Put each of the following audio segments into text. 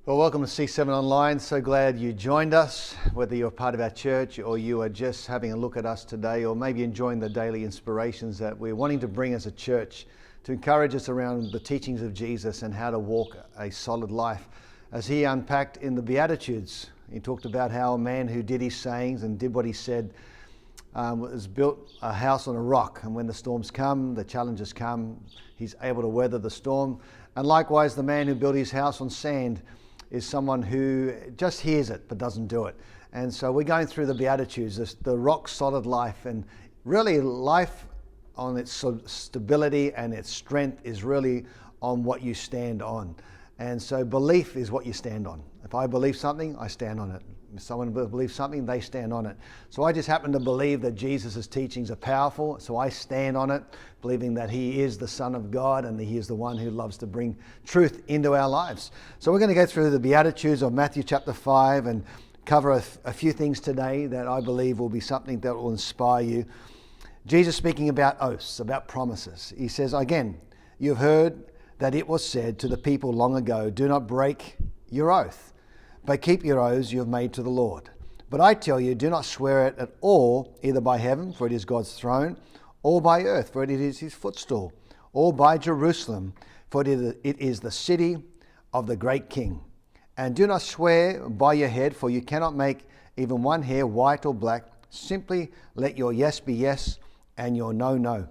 Well, welcome to C7 Online. So glad you joined us, whether you're part of our church or you are just having a look at us today, or maybe enjoying the daily inspirations that we're wanting to bring as a church to encourage us around the teachings of Jesus and how to walk a solid life. As he unpacked in the beatitudes, he talked about how a man who did his sayings and did what he said has built a house on a rock, and when the storms come, the challenges come, he's able to weather the storm. And likewise, the man who built his house on sand is someone who just hears it but doesn't do it. And so we're going through the Beatitudes, the rock solid life, and really life on its stability and its strength is really on what you stand on. And so belief is what you stand on. If I believe something, I stand on it. If someone believes something, they stand on it. So I just happen to believe that Jesus' teachings are powerful, so I stand on it, believing that he is the Son of God and that he is the one who loves to bring truth into our lives. So we're going to go through the Beatitudes of Matthew chapter 5 and cover a few things today that I believe will be something that will inspire you. Jesus speaking about oaths, about promises. He says, again, you've heard that it was said to the people long ago, do not break your oath, but keep your oaths you have made to the Lord. But I tell you, do not swear it at all, either by heaven, for it is God's throne, or by earth, for it is his footstool, or by Jerusalem, for it is the city of the great King. And do not swear by your head, for you cannot make even one hair white or black. Simply let your yes be yes, and your no, no.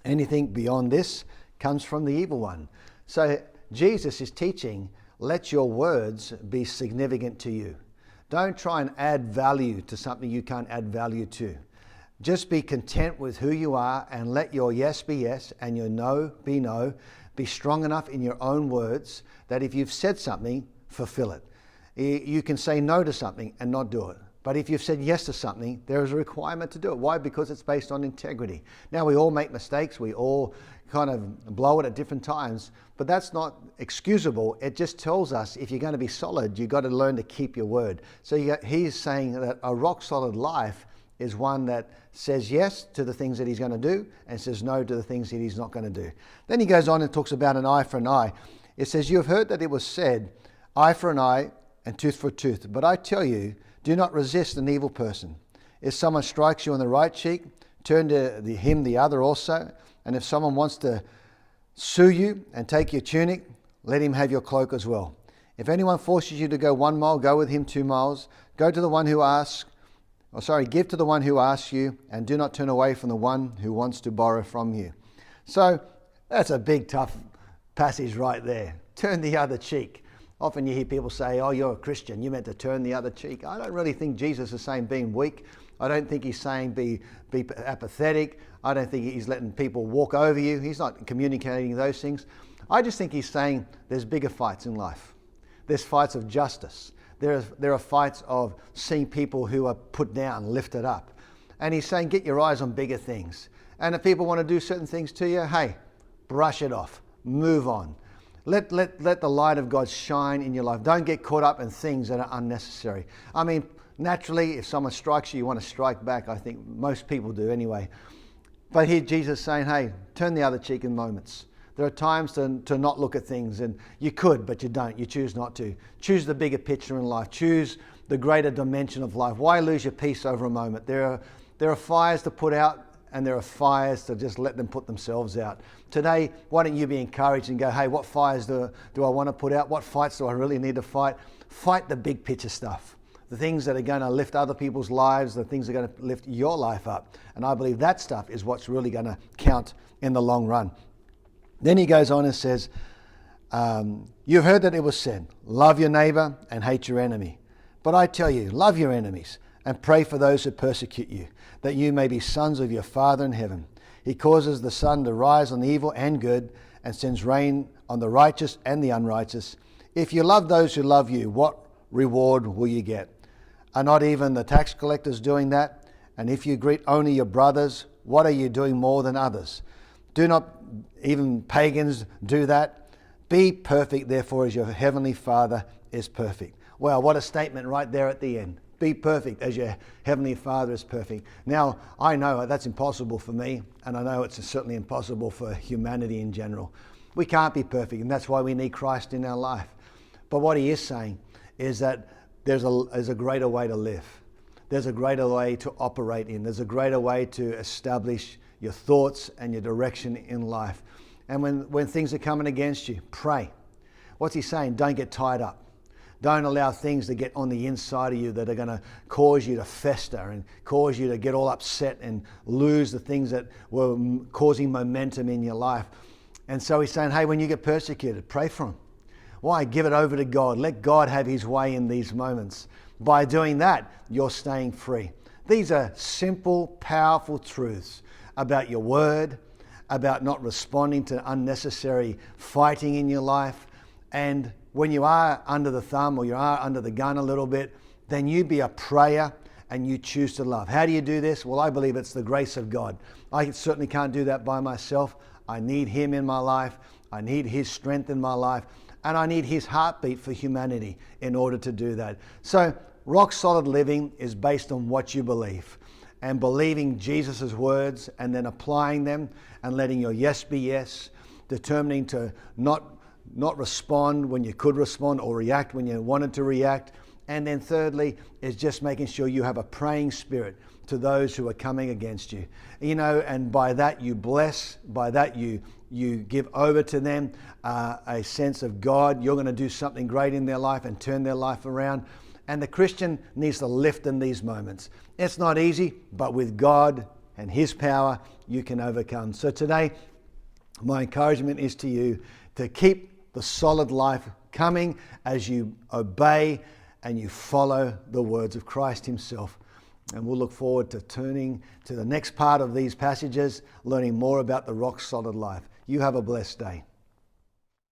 Anything beyond this comes from the evil one. So Jesus is teaching, let your words be significant to you. Don't try and add value to something you can't add value to. Just be content with who you are and let your yes be yes and your no be no. Be strong enough in your own words that if you've said something, fulfill it. You can say no to something and not do it. But if you've said yes to something, there is a requirement to do it. Why? Because it's based on integrity. Now, we all make mistakes. We all kind of blow it at different times, but that's not excusable. It just tells us if you're going to be solid, you've got to learn to keep your word. So he's saying that a rock solid life is one that says yes to the things that he's going to do and says no to the things that he's not going to do. Then he goes on and talks about an eye for an eye. It says, you have heard that it was said, eye for an eye and tooth for a tooth. But I tell you, do not resist an evil person. If someone strikes you on the right cheek, turn to him the other also. And if someone wants to sue you and take your tunic, let him have your cloak as well. If anyone forces you to go 1 mile, go with him 2 miles. Give to the one who asks you, and do not turn away from the one who wants to borrow from you. So that's a big, tough passage right there. Turn the other cheek. Often you hear people say, oh, you're a Christian, you meant to turn the other cheek. I don't really think Jesus is saying being weak. I don't think he's saying be apathetic. I don't think he's letting people walk over you. He's not communicating those things. I just think he's saying there's bigger fights in life. There's fights of justice. There are fights of seeing people who are put down, lifted up. And he's saying get your eyes on bigger things. And if people want to do certain things to you, hey, brush it off. Move on. Let the light of God shine in your life. Don't get caught up in things that are unnecessary. I mean, naturally, if someone strikes you, you want to strike back. I think most people do anyway. But here Jesus is saying, hey, turn the other cheek in moments. There are times to not look at things, and you could, but you don't. You choose not to. Choose the bigger picture in life. Choose the greater dimension of life. Why lose your peace over a moment? There are fires to put out, and there are fires to just let them put themselves out. Today, why don't you be encouraged and go, hey, what fires do I want to put out? What fights do I really need to fight? Fight the big picture stuff. The things that are going to lift other people's lives, the things that are going to lift your life up. And I believe that stuff is what's really going to count in the long run. Then he goes on and says, you've heard that it was said, love your neighbor and hate your enemy. But I tell you, love your enemies and pray for those who persecute you, that you may be sons of your Father in heaven. He causes the sun to rise on the evil and good and sends rain on the righteous and the unrighteous. If you love those who love you, what reward will you get? Are not even the tax collectors doing that? And if you greet only your brothers, what are you doing more than others? Do not even pagans do that? Be perfect, therefore, as your heavenly Father is perfect. Wow, what a statement right there at the end. Be perfect as your heavenly Father is perfect. Now, I know that's impossible for me, and I know it's certainly impossible for humanity in general. We can't be perfect, and that's why we need Christ in our life. But what he is saying is that there's a greater way to live. There's a greater way to operate in. There's a greater way to establish your thoughts and your direction in life. And when things are coming against you, pray. What's he saying? Don't get tied up. Don't allow things to get on the inside of you that are going to cause you to fester and cause you to get all upset and lose the things that were causing momentum in your life. And so he's saying, hey, when you get persecuted, pray for them. Why? Give it over to God. Let God have his way in these moments. By doing that, you're staying free. These are simple, powerful truths about your word, about not responding to unnecessary fighting in your life. And when you are under the thumb or you are under the gun a little bit, then you be a prayer and you choose to love. How do you do this? Well, I believe it's the grace of God. I certainly can't do that by myself. I need him in my life. I need his strength in my life. And I need his heartbeat for humanity in order to do that. So rock solid living is based on what you believe. And believing Jesus' words and then applying them and letting your yes be yes, determining to not respond when you could respond or react when you wanted to react. And then thirdly is just making sure you have a praying spirit to those who are coming against you. And by that you bless, by that you give over to them a sense of God. You're going to do something great in their life and turn their life around. And the Christian needs to lift in these moments. It's not easy, but with God and his power, you can overcome. So today, my encouragement is to you to keep the solid life coming as you obey and you follow the words of Christ himself. And we'll look forward to turning to the next part of these passages, learning more about the rock solid life. You have a blessed day.